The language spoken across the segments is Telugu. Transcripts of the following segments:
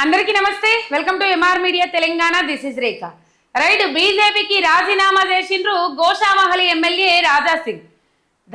అందరికీ నమస్తే, welcome to MR media Telangana. This is Rekha. Right, బీజేపీకి రాజీనామా చేసిండ్రు గోషామహల్ ఎమ్మెల్యే రాజా సింగ్.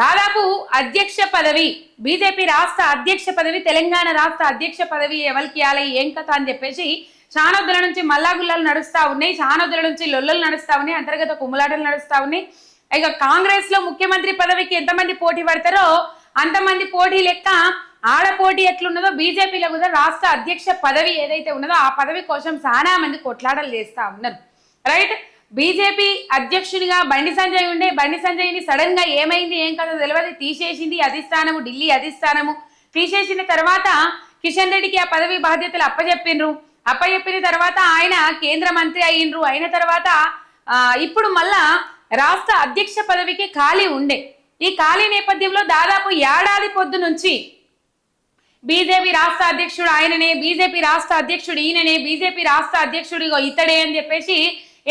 దాదాపు అధ్యక్ష పదవి, బీజేపీ రాష్ట్ర అధ్యక్ష పదవి, తెలంగాణ రాష్ట్ర అధ్యక్ష పదవి ఎవరికి ఇవ్వాలి ఏం కథ అని చెప్పేసి చానొద్దుల నుంచి మల్లాగుల్లాలు నడుస్తూ ఉన్నాయి, చానొద్దుల నుంచి లొల్లలు నడుస్తూ ఉన్నాయి, అంతర్గత కుమ్ములాటలు నడుస్తూ ఉన్నాయి. ఇక కాంగ్రెస్ లో ముఖ్యమంత్రి పదవికి ఎంతమంది పోటీ పడతారో అంతమంది పోటీ లెక్క ఆడ పోటీ ఎట్లున్నదో బీజేపీలో కూడా రాష్ట్ర అధ్యక్ష పదవి ఏదైతే ఉన్నదో ఆ పదవి కోసం చాలా మంది కొట్లాటలు చేస్తూ ఉన్నారు. రైట్, బీజేపీ అధ్యక్షునిగా బండి సంజయ్ ఉండే, బండి సంజయ్ని సడన్ గా ఏమైంది ఏం కథ తెలియదు తీసేసింది అధిష్టానము, ఢిల్లీ అధిష్టానము. తీసేసిన తర్వాత కిషన్ రెడ్డికి ఆ పదవి బాధ్యతలు అప్పచెప్పిన తర్వాత ఆయన కేంద్ర మంత్రి అయ్యిండ్రు. అయిన తర్వాత ఇప్పుడు మళ్ళా రాష్ట్ర అధ్యక్ష పదవికి ఖాళీ ఉండే. ఈ ఖాళీ నేపథ్యంలో దాదాపు ఏడాది పొద్దు నుంచి బీజేపీ రాష్ట్ర అధ్యక్షుడు ఆయననే, బీజేపీ రాష్ట్ర అధ్యక్షుడు ఈయననే, బీజేపీ రాష్ట్ర అధ్యక్షుడు ఇతడే అని చెప్పేసి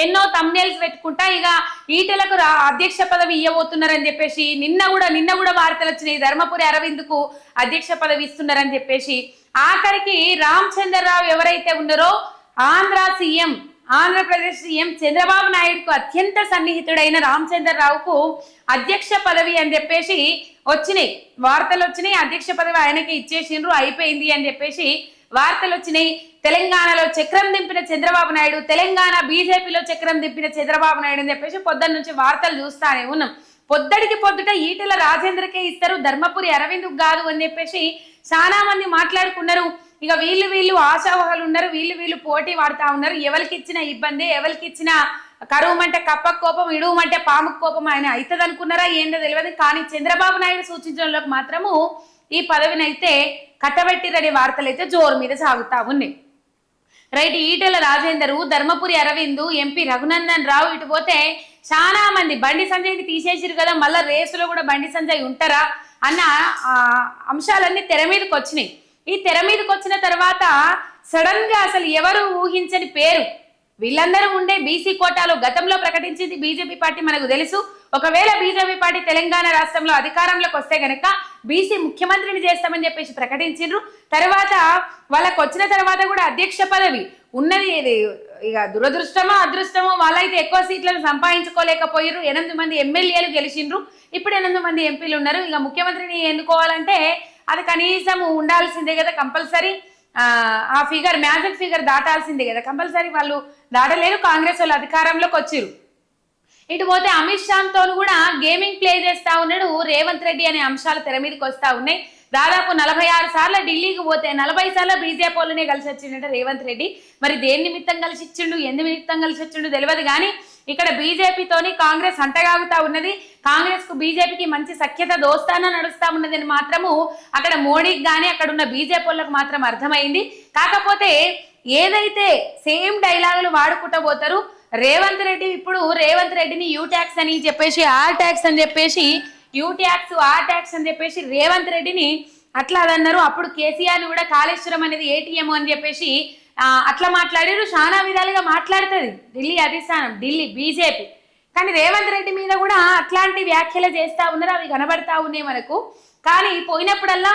ఎన్నో తమ్నేల్స్ పెట్టుకుంటా ఇక ఈటలకు అధ్యక్ష పదవి ఇవ్వబోతున్నారని చెప్పేసి నిన్న కూడా వార్తలు వచ్చినాయి. ధర్మపురి అరవింద్కు అధ్యక్ష పదవి ఇస్తున్నారని చెప్పేసి ఆఖరికి రామచంద్రరావు ఎవరైతే ఉన్నారో ఆంధ్రప్రదేశ్ సీఎం చంద్రబాబు నాయుడుకు అత్యంత సన్నిహితుడైన రామచంద్రరావుకు అధ్యక్ష పదవి అని చెప్పేసి వార్తలు వచ్చినాయి. అధ్యక్ష పదవి ఆయనకి ఇచ్చేసిండ్రు, అయిపోయింది అని చెప్పేసి వార్తలు వచ్చినాయి. తెలంగాణలో చక్రం దింపిన చంద్రబాబు నాయుడు, తెలంగాణ బీజేపీలో చక్రం దింపిన చంద్రబాబు నాయుడు అని చెప్పేసి పొద్దున్న నుంచి వార్తలు చూస్తానే ఉన్నాం. పొద్దుట ఈటెల రాజేంద్రకే ఇస్తారు, ధర్మపురి అరవింద్కు కాదు అని చెప్పేసి చాలా మంది మాట్లాడుకున్నారు. ఇక వీళ్ళు ఆశావహాలు ఉన్నారు, వీళ్ళు పోటీ పడతా ఉన్నారు. ఎవరికి ఇచ్చిన ఇబ్బంది, ఎవరికి ఇచ్చిన కరువుమంటే కప్పకు కోపం, ఇడువమంటే పాముకు కోపం ఆయన అవుతుంది అనుకున్నారా ఏంటో తెలియదు. కానీ చంద్రబాబు నాయుడు సూచించడంలోకి మాత్రము ఈ పదవిని అయితే కట్టబెట్టిరనే వార్తలు అయితే జోరు మీద సాగుతా ఉన్నాయి. రైట్, ఈటెల రాజేందర్, ధర్మపురి అరవింద్, ఎంపీ రఘునందన్ రావు, ఇటు పోతే చాలా మంది బండి సంజయ్ని తీసేసిరు కదా, మళ్ళీ రేసులో కూడా బండి సంజయ్ ఉంటారా అన్న అంశాలన్నీ తెర మీదకి వచ్చినాయి. ఈ తెర మీదకి వచ్చిన తర్వాత సడన్ గా అసలు ఎవరు ఊహించని పేరు, వీళ్ళందరూ ఉండే బీసీ కోటాలో గతంలో ప్రకటించింది బీజేపీ పార్టీ మనకు తెలుసు. ఒకవేళ బీజేపీ పార్టీ తెలంగాణ రాష్ట్రంలో అధికారంలోకి వస్తే గనక బీసీ ముఖ్యమంత్రిని చేస్తామని చెప్పేసి ప్రకటించిండ్రు. తర్వాత వాళ్ళకి వచ్చిన తర్వాత కూడా అధ్యక్ష పదవి ఉన్నది. ఇక దురదృష్టమో అదృష్టమో వాళ్ళైతే ఎక్కువ సీట్లను సంపాదించుకోలేకపోయారు. 8 మంది ఎమ్మెల్యేలు గెలిచిండ్రు, ఇప్పుడు 8 మంది ఎంపీలు ఉన్నారు. ఇక ముఖ్యమంత్రిని ఎన్నుకోవాలంటే అది కనీసం ఉండాల్సిందే కదా, కంపల్సరీ ఆ ఫిగర్, మ్యాజిక్ ఫిగర్ దాటాల్సిందే కదా, కంపల్సరీ వాళ్ళు దాటలేరు. కాంగ్రెస్ వాళ్ళు అధికారంలోకి వచ్చిరు. ఇటు పోతే అమిత్ షాతో కూడా గేమింగ్ ప్లే చేస్తా ఉన్నాడు రేవంత్ రెడ్డి అనే అంశాలు తెర మీదకి వస్తా ఉన్నాయి. దాదాపు 46 సార్లు ఢిల్లీకి పోతే 40 సార్లు బీజేపీ వాళ్ళనే కలిసి వచ్చిందంటే రేవంత్ రెడ్డి. మరి దేని నిమిత్తం కలిసి ఇచ్చిండు, ఎందు నిమిత్తం కలిసి వచ్చిండు తెలియదు. కానీ ఇక్కడ బీజేపీతోని కాంగ్రెస్ అంటగాగుతా ఉన్నది. కాంగ్రెస్ కు బీజేపీకి మంచి సఖ్యత దోస్తాన నడుస్తా ఉన్నదని మాత్రము అక్కడ మోడీకి కానీ అక్కడ ఉన్న బీజేపీ వాళ్ళకు మాత్రం అర్థమైంది. కాకపోతే ఏదైతే సేమ్ డైలాగులు వాడుకుంటూ పోతారు రేవంత్ రెడ్డి. ఇప్పుడు రేవంత్ రెడ్డిని యూ ట్యాక్స్ అని చెప్పేసి, ఆర్ ట్యాక్స్ అని చెప్పేసి, యూ ట్యాక్స్ ఆర్ ట్యాక్స్ అని చెప్పేసి రేవంత్ రెడ్డిని అట్లా అదన్నారు. అప్పుడు కేసీఆర్ని కూడా కాళేశ్వరం అనేది ఏటీఎం అని చెప్పేసి అట్లా మాట్లాడారు. చాలా విధాలుగా మాట్లాడుతుంది ఢిల్లీ అధిష్టానం, ఢిల్లీ బీజేపీ. కానీ రేవంత్ రెడ్డి మీద కూడా అట్లాంటి వ్యాఖ్యలు చేస్తూ ఉన్నారు, అవి కనబడతా ఉన్నాయి మనకు. కానీ పోయినప్పుడల్లా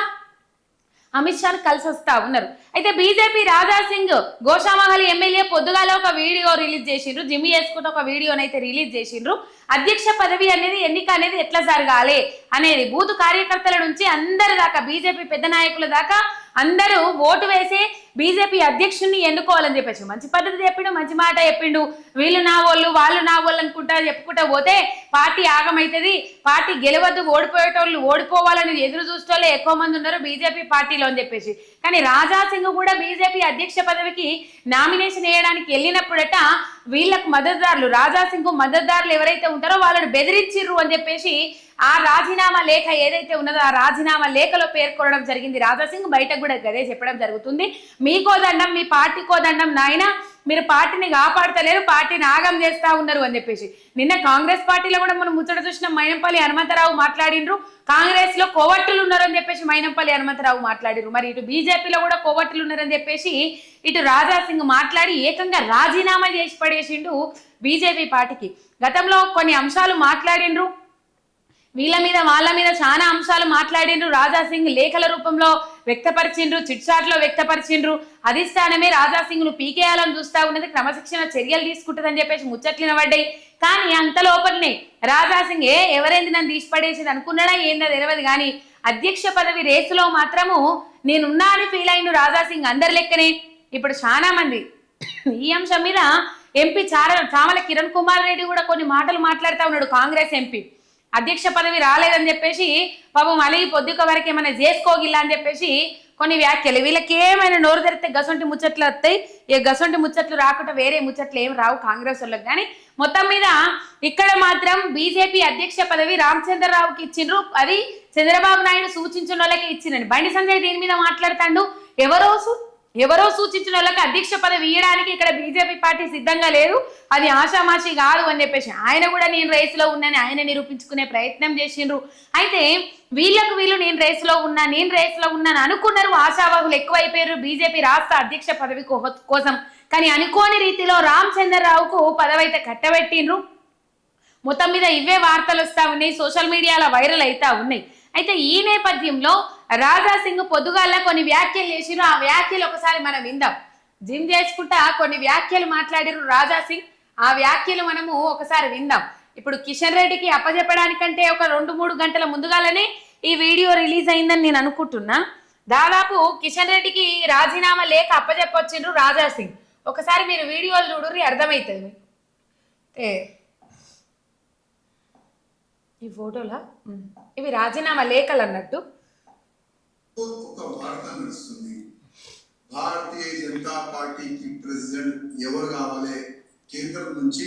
అమిత్ షాను కలిసి వస్తా ఉన్నారు. అయితే బీజేపీ రాజా సింగ్ గోషామహల్ ఎమ్మెల్యే పొద్దుగాల ఒక వీడియో రిలీజ్ చేసిండ్రు, జిమ్ చేసుకుంటూ ఒక వీడియోనైతే రిలీజ్ చేసిండ్రు. అధ్యక్ష పదవి అనేది, ఎన్నిక అనేది ఎట్లా జరగాలి అనేది బూత్ కార్యకర్తల నుంచి అందరి దాకా, బీజేపీ పెద్ద నాయకుల దాకా అందరూ ఓటు వేసి బీజేపీ అధ్యక్షుడిని ఎన్నుకోవాలని చెప్పేసి మంచి పద్ధతి చెప్పిండు, మంచి మాట చెప్పిండు. వీళ్ళు నా వాళ్ళు, వాళ్ళు నా వాళ్ళు అనుకుంటా చెప్పుకుంటా పోతే పార్టీ ఆగమవుతుంది, పార్టీ గెలవద్దు, ఓడిపోయేటోళ్ళు ఓడిపోవాలని ఎదురు చూసేటోళ్ళే ఎక్కువ మంది ఉన్నారు బీజేపీ పార్టీలో అని చెప్పేసి. కానీ రాజా సింగ్ కూడా బీజేపీ అధ్యక్ష పదవికి నామినేషన్ వేయడానికి వెళ్ళినప్పుడట వీళ్ళకు మద్దతుదారులు, రాజా సింగ్ మద్దతుదారులు ఎవరైతే ఉంటారో వాళ్ళని బెదిరించిర్రు అని చెప్పేసి ఆ రాజీనామా లేఖ ఏదైతే ఉన్నదో ఆ రాజీనామా లేఖలో పేర్కొనడం జరిగింది. రాజా సింగ్ బయటకు కూడా గదే చెప్పడం జరుగుతుంది, మీకో దండం, మీ పార్టీకో దండం నాయన, మీరు పార్టీని కాపాడతలేరు, పార్టీని ఆగం చేస్తా ఉన్నారు అని చెప్పేసి. నిన్న కాంగ్రెస్ పార్టీలో కూడా మనం ముచ్చట చూసిన మైనంపల్లి హనుమంతరావు మాట్లాడిండ్రు, కాంగ్రెస్ లో కోవట్టులు ఉన్నారని చెప్పేసి మైనంపల్లి హనుమంతరావు మాట్లాడిరు. మరి ఇటు బీజేపీలో కూడా కోవట్టులు ఉన్నారని చెప్పేసి ఇటు రాజా సింగ్ మాట్లాడి ఏకంగా రాజీనామా చేసి పడేసిండు బీజేపీ పార్టీకి. గతంలో కొన్ని అంశాలు మాట్లాడిండ్రు, వీళ్ళ మీద వాళ్ళ మీద చాలా అంశాలు మాట్లాడిండ్రు. రాజా సింగ్ లేఖల రూపంలో వ్యక్తపరిచిండ్రు, చిట్చాట్లో వ్యక్తపరిచిండ్రు. అధిష్టానమే రాజా సింగ్ ను పీకేయాలని చూస్తా ఉన్నది, క్రమశిక్షణ చర్యలు తీసుకుంటుందని చెప్పేసి ముచ్చట్లు వినబడ్డాయి. కానీ అంత లోపలనే రాజా సింగ్ ఎవరైంది నన్ను తీసిపడేసేది అనుకున్నాడా ఏందో తెలియదు. కానీ అధ్యక్ష పదవి రేసులో మాత్రము నేనున్నా అని ఫీల్ అయిన రాజా సింగ్ అందరి లెక్కనే ఇప్పుడు చాలా మంది ఈ అంశం మీద ఎంపీ చామల కిరణ్ కుమార్ రెడ్డి కూడా కొన్ని మాటలు మాట్లాడుతూ ఉన్నాడు. కాంగ్రెస్ ఎంపీ అధ్యక్ష పదవి రాలేదని చెప్పేసి పాపం మళ్ళీ పొద్దుక వరకు ఏమైనా చేసుకోగిల్లా అని చెప్పేసి కొన్ని వ్యాఖ్యలు. వీళ్ళకి ఏమైనా నోరు తెరిస్తే గసొంటి ముచ్చట్లు వస్తాయి. ఈ గసొంటి ముచ్చట్లు రాకుండా వేరే ముచ్చట్లు ఏం రావు కాంగ్రెస్ వాళ్ళకి. కానీ మొత్తం మీద ఇక్కడ మాత్రం బీజేపీ అధ్యక్ష పదవి రామచంద్రరావుకి ఇచ్చిండ్రు. అది చంద్రబాబు నాయుడు సూచించిన వాళ్ళకి ఇచ్చిందండి. బండి సంజయ్ దీని మీద మాట్లాడుతాడు. ఎవరో సూచించిన వాళ్ళకి అధ్యక్ష పదవి ఇవ్వడానికి ఇక్కడ బీజేపీ పార్టీ సిద్ధంగా లేదు, అది ఆషామాషి కాదు అని చెప్పేసి ఆయన కూడా నేను రేసులో ఉన్నానని ఆయన నిరూపించుకునే ప్రయత్నం చేసిండ్రు. అయితే వీళ్ళు నేను రేసులో ఉన్నాను అనుకున్నారు. ఆశావాహులు ఎక్కువైపోయారు బీజేపీ రాష్ట్ర అధ్యక్ష పదవి కోసం. కానీ అనుకోని రీతిలో రామచంద్రరావుకు పదవి అయితే కట్టబెట్టిండ్రు. మొత్తం మీద ఇవే వార్తలు వస్తా ఉన్నాయి, సోషల్ మీడియాలో వైరల్ అవుతా ఉన్నాయి. అయితే ఈ నేపథ్యంలో రాజా సింగ్ పొద్దుగాల కొన్ని వ్యాఖ్యలు చేసిరు. ఆ వ్యాఖ్యలు ఒకసారి మనం విందాం. జిమ్ చేసుకుంటా కొన్ని వ్యాఖ్యలు మాట్లాడిరు రాజా సింగ్. ఆ వ్యాఖ్యలు మనము ఒకసారి విందాం. ఇప్పుడు కిషన్ రెడ్డికి అప్పచెప్పడానికంటే ఒక 2-3 గంటల ముందుగాలనే ఈ వీడియో రిలీజ్ అయిందని నేను అనుకుంటున్నా. దాదాపు కిషన్ రెడ్డికి రాజీనామా లేఖ అప్పచెప్పొచ్చిండ్రు రాజా సింగ్. ఒకసారి మీరు వీడియోలు చూడుర్రి, అర్థమవుతుంది. ఈ ఫోటోలా ఇవి రాజీనామా లేఖలు అన్నట్టు. ఒక వార్త నడుస్తుంది, భారతీయ జనతా పార్టీకి ప్రెసిడెంట్ ఎవరు కావాలి కేంద్రం నుంచి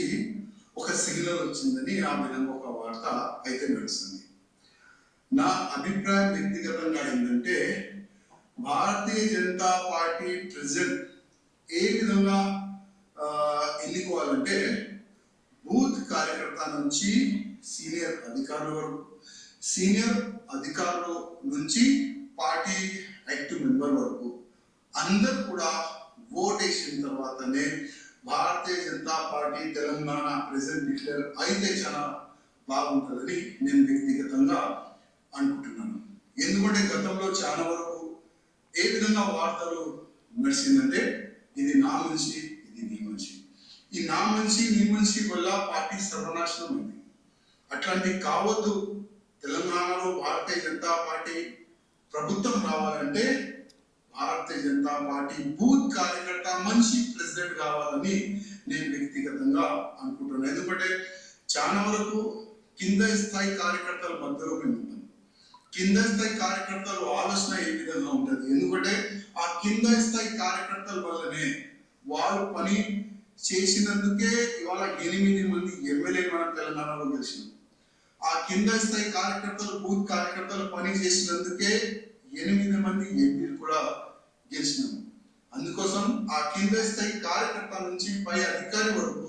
ఒక సిగ్నల్ వచ్చిందని ఆ విధంగా ఒక వార్త అయితే నడుస్తుంది. నా అభిప్రాయం వ్యక్తిగతంగా ఏంటంటే భారతీయ జనతా పార్టీ ప్రెసిడెంట్ ఏ విధంగా ఎన్నుకోవాలంటే బూత్ కార్యకర్త నుంచి సీనియర్ అధికారుల నుంచి పార్టీ యాక్టివ్ మెంబర్ వరకు అందరు కూడా ఓట్ వేసిన తర్వాతనే Bharatiya Janata party Telangana president declare అయితే చాలా బాగుంటుందని నేను వ్యక్తిగతంగా అనుకుంటున్నాను. ఎందుకంటే గతంలో చాలా వరకు ఏ విధంగా వార్తలు నడిచిందంటే ఇది నా మనిషి, ఇది నీ మనిషి, ఈ నా మనిషి నీ మనిషి వల్ల పార్టీ సర్వనాశనం అయింది. అట్లాంటివి కావద్దు. తెలంగాణలో భారతీయ జనతా పార్టీ ప్రభుత్వం రావాలంటే భారతీయ జనతా పార్టీ బూత్ కార్యకర్త మనిషి ప్రెసిడెంట్ కావాలని నేను వ్యక్తిగతంగా అనుకుంటున్నాను. ఎందుకంటే చాలా వరకు కింద స్థాయి కార్యకర్తల మధ్యలో మేము ఉంటాం. కింద స్థాయి కార్యకర్తల ఆలోచన ఏ విధంగా ఉంటుంది, ఎందుకంటే ఆ కింద స్థాయి కార్యకర్తల వల్లనే వాళ్ళు పని చేసినందుకే ఇవాళ 8 మంది ఎమ్మెల్యే మనం తెలంగాణలో గెలిచినాం. ఆ కింద స్థాయి కార్యకర్తలు బూత్ కార్యకర్తలు పని చేసినందుకే 8 మంది ఎంపీలు కూడా గెలిచినాము. అందుకోసం ఆ కింద స్థాయి కార్యకర్త నుంచి పై అధికారి వరకు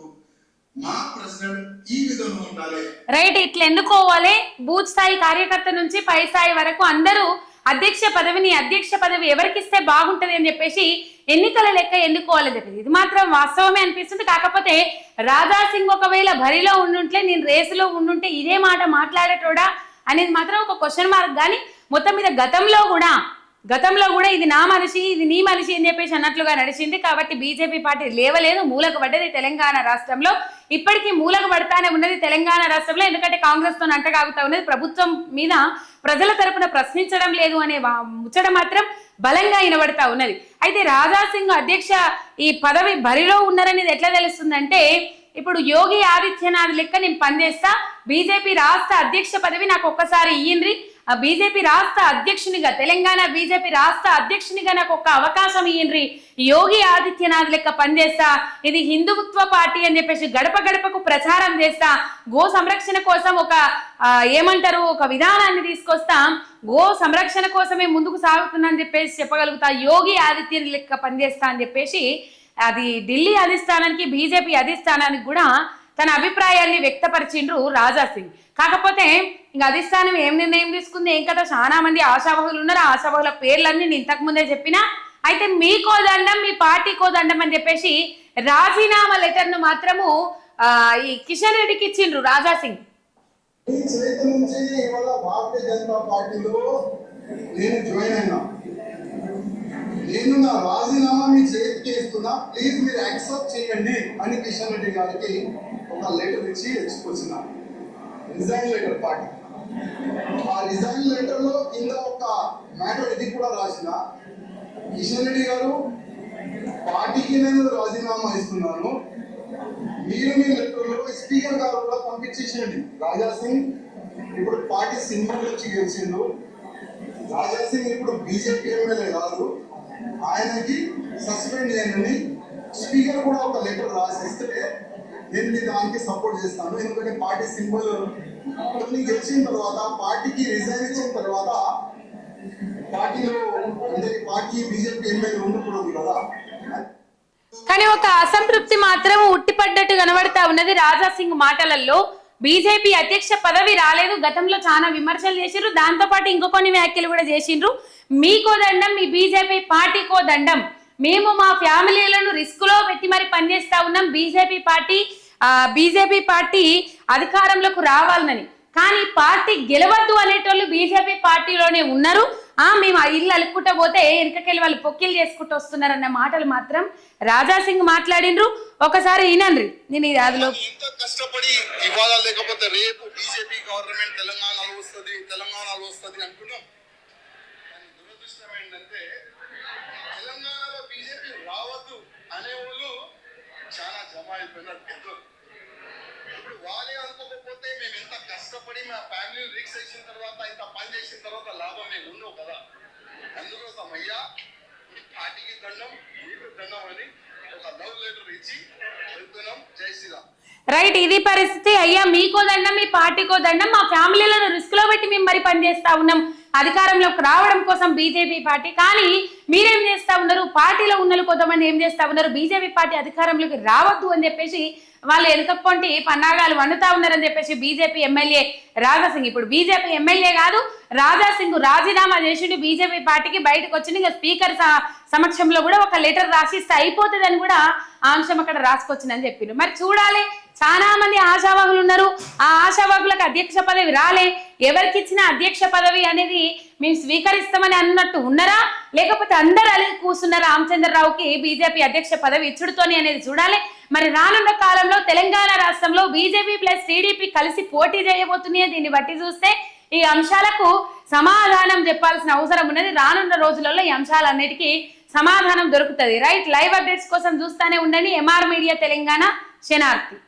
మా ప్రెసిడెంట్ ఈ విధంగా ఉండాలి. రైట్, ఇట్లా ఎన్నుకోవాలి. బూత్ స్థాయి కార్యకర్త నుంచి పై స్థాయి వరకు అందరూ అధ్యక్ష పదవి ఎవరికి ఇస్తే బాగుంటది అని చెప్పేసి ఎన్నికల లెక్క ఎన్నుకోవాలని చెప్పేసి ఇది మాత్రం వాస్తవమే అనిపిస్తుంది. కాకపోతే రాజా సింగ్ ఒకవేళ బరిలో ఉండుంటే, నేను రేసులో ఉండుంటే ఇదే మాట మాట్లాడేటోడా అనేది మాత్రం ఒక క్వశ్చన్ మార్క్. కానీ మొత్తం మీద గతంలో కూడా ఇది నా మనిషి, ఇది నీ మనిషి అని చెప్పేసి అన్నట్లుగా నడిచింది. కాబట్టి బీజేపీ పార్టీ లేవలేదు, మూలకు పడ్డది తెలంగాణ రాష్ట్రంలో. ఇప్పటికీ మూలకు పడతానే ఉన్నది తెలంగాణ రాష్ట్రంలో. ఎందుకంటే కాంగ్రెస్ తో అంటగాగుతా ఉన్నది, ప్రభుత్వం మీద ప్రజల తరపున ప్రశ్నించడం లేదు అనే ముచ్చట మాత్రం బలంగా వినబడతా ఉన్నది. అయితే రాజా సింగ్ అధ్యక్ష ఈ పదవి బరిలో ఉన్నారనేది ఎట్లా తెలుస్తుందంటే, ఇప్పుడు యోగి ఆదిత్యనాథ్ లెక్క నేను పనిచేస్తా, బీజేపీ రాష్ట్ర అధ్యక్ష పదవి నాకు ఒక్కసారి ఇయ్యండ్రి, ఆ బీజేపీ రాష్ట్ర అధ్యక్షునిగా, తెలంగాణ బీజేపీ రాష్ట్ర అధ్యక్షునిగా నాకు ఒక అవకాశం ఇయ్యండ్రి, యోగి ఆదిత్యనాథ్ లెక్క పనిచేస్తా, ఇది హిందుత్వ పార్టీ అని చెప్పేసి గడప గడపకు ప్రచారం చేస్తా, గో సంరక్షణ కోసం ఒక విధానాన్ని తీసుకొస్తా, గో సంరక్షణ కోసమే ముందుకు సాగుతున్నా అని చెప్పేసి చెప్పగలుగుతా, యోగి ఆదిత్య లెక్క పనిచేస్తా అని చెప్పేసి అది ఢిల్లీ అధిష్టానానికి బీజేపీ అధిష్టానానికి కూడా తన అభిప్రాయాన్ని వ్యక్తపరిచిండ్రు రాజా సింగ్. కాకపోతే ఇంకా అధిష్టానం ఏం నిర్ణయం తీసుకుంది ఏం కదా, చాలా మంది ఆశావహులు ఉన్నారు. ఆ ఆశావహుల పేర్లన్నీ నేను ఇంతకు ముందే చెప్పినా. అయితే మీకో దండం, మీ పార్టీకో దండం అని చెప్పేసి రాజీనామా లెటర్ను మాత్రము ఈ కిషన్ రెడ్డికి ఇచ్చిండ్రు రాజా సింగ్. ఈ చేతి నుంచి ఇవాళ భారతీయ జనతా పార్టీలో నేను జాయిన్ అయినా. నేను నా రాజీనామా మీ చేతికి ఇస్తున్నా, ప్లీజ్ మీరు యాక్సెప్ట్ చేయండి అని కిషన్ రెడ్డి గారికి ఒక లెటర్ ఇచ్చి తెచ్చుకొచ్చిన రిజైన్ లెటర్ పార్టీ. ఆ రిజైన్ లెటర్ లో కింద ఒక మ్యాటర్ ఇది కూడా రాసిన, కిషన్ రెడ్డి గారు పార్టీకి నేను రాజీనామా ఇస్తున్నాను, మీరు మీ లెటర్లో స్పీకర్ గారు కూడా పంపించేసేయండి. రాజా సింగ్ ఇప్పుడు పార్టీ సింబల్ నుంచి గెలిచిండు, రాజా సింగ్ ఇప్పుడు బీజేపీ ఎమ్మెల్యే కాదు, ఆయనకి సస్పెండ్ చేయండి. స్పీకర్ కూడా ఒక లెటర్ రాసిస్తే నేను మీ దానికి సపోర్ట్ చేస్తాను. ఎందుకంటే పార్టీ సింబల్ గెలిచిన తర్వాత, పార్టీకి రిజైన్ ఇచ్చిన తర్వాత పార్టీలో అంటే పార్టీ బీజేపీ ఎమ్మెల్యే ఉండకూడదు కదా. కానీ ఒక అసంతృప్తి మాత్రం ఉట్టిపడ్డట్టు కనబడతా ఉన్నది రాజా సింగ్ మాటలలో. బీజేపీ అధ్యక్ష పదవి రాలేదు, గతంలో చాలా విమర్శలు చేసిండ్రు, దాంతో పాటు ఇంకో కొన్ని వ్యాఖ్యలు కూడా చేసిండ్రు. మీకో దండం, మీ బీజేపీ పార్టీకో దండం, మేము మా ఫ్యామిలీలను రిస్క్ లో పెట్టి మరి పనిచేస్తా ఉన్నాం బీజేపీ పార్టీ అధికారంలోకి రావాలని. కానీ పార్టీ గెలవద్దు అనేటోళ్ళు బీజేపీ పార్టీలోనే ఉన్నారు. మేము ఇల్లు అలుక్కుంటూ పోతే వెనకకెళ్ళి వాళ్ళు పొక్కిలు చేసుకుంటూ వస్తున్నారన్న మాటలు మాత్రం రాజా సింగ్ మాట్లాడిండ్రు. ఒకసారి వినండి. నేను అందులో కష్టపడి ఇవాళ లేకపోతే రేపు బీజేపీ గవర్నమెంట్ తెలంగాణలో వస్తుంది అనుకున్నాం. దురదృష్టం ఏంటంటే తెలంగాణలో బీజేపీ రావద్దు అనేవాళ్ళు చాలా జమ అయిపోయినారు. ఇప్పుడు వాళ్ళే అనుకోకపోతే మేము ఎంత కష్టపడి మా ఫ్యామిలీ రిక్స్ చేసిన తర్వాత, ఇంత పని చేసిన తర్వాత లాభం మేము ఉండవు కదా. అందుకోసం అయ్యా పార్టీకి దండం, మీకు దండం అని ఒక లవ్ లెటర్ ఇచ్చి వెళ్తున్నాం. జై శ్రీరామ్. రైట్, ఇది పరిస్థితి. అయ్యా మీకో దండం, మీ పార్టీకో దండం, మా ఫ్యామిలీలను రిస్క్ లో పెట్టి మేము మరి పనిచేస్తా ఉన్నాం అధికారంలోకి రావడం కోసం బీజేపీ పార్టీ. కానీ మీరేం చేస్తా ఉన్నారు, పార్టీలో ఉన్న కొంతమంది ఏం చేస్తా ఉన్నారు, బీజేపీ పార్టీ అధికారంలోకి రావద్దు అని చెప్పేసి వాళ్ళు వెనుకపోంటి పన్నాగాలు వండుతా ఉన్నారని చెప్పేసి బీజేపీ ఎమ్మెల్యే రాజా సింగ్, ఇప్పుడు బీజేపీ ఎమ్మెల్యే కాదు రాజా సింగ్ రాజీనామా చేసిండు బీజేపీ పార్టీకి, బయటకు వచ్చింది. ఇంకా స్పీకర్ సమక్షంలో కూడా ఒక లెటర్ రాసిస్తే అయిపోతుందని కూడా ఆ అంశం అక్కడ రాసుకొచ్చిందని చెప్పిండు. మరి చూడాలి, చాలా మంది ఆశావాహులు ఉన్నారు. ఆ ఆశావాహులకు అధ్యక్ష పదవి రాలే, ఎవరికి ఇచ్చిన అధ్యక్ష పదవి అనేది మేము స్వీకరిస్తామని అన్నట్టు ఉన్నారా, లేకపోతే అందరు అలిగి కూర్చున్న రామచంద్రరావుకి బీజేపీ అధ్యక్ష పదవి ఇచ్చుడుతోని అనేది చూడాలి. మరి రానున్న కాలంలో తెలంగాణ రాష్ట్రంలో బీజేపీ ప్లస్ టీడీపీ కలిసి పోటీ చేయబోతున్నాయి. దీన్ని బట్టి చూస్తే ఈ అంశాలకు సమాధానం చెప్పాల్సిన అవసరం ఉన్నది. రానున్న రోజులలో ఈ అంశాలన్నిటికీ సమాధానం దొరుకుతుంది. రైట్, లైవ్ అప్డేట్స్ కోసం చూస్తానే ఉండండి. ఎంఆర్ మీడియా తెలంగాణ, శనార్థి.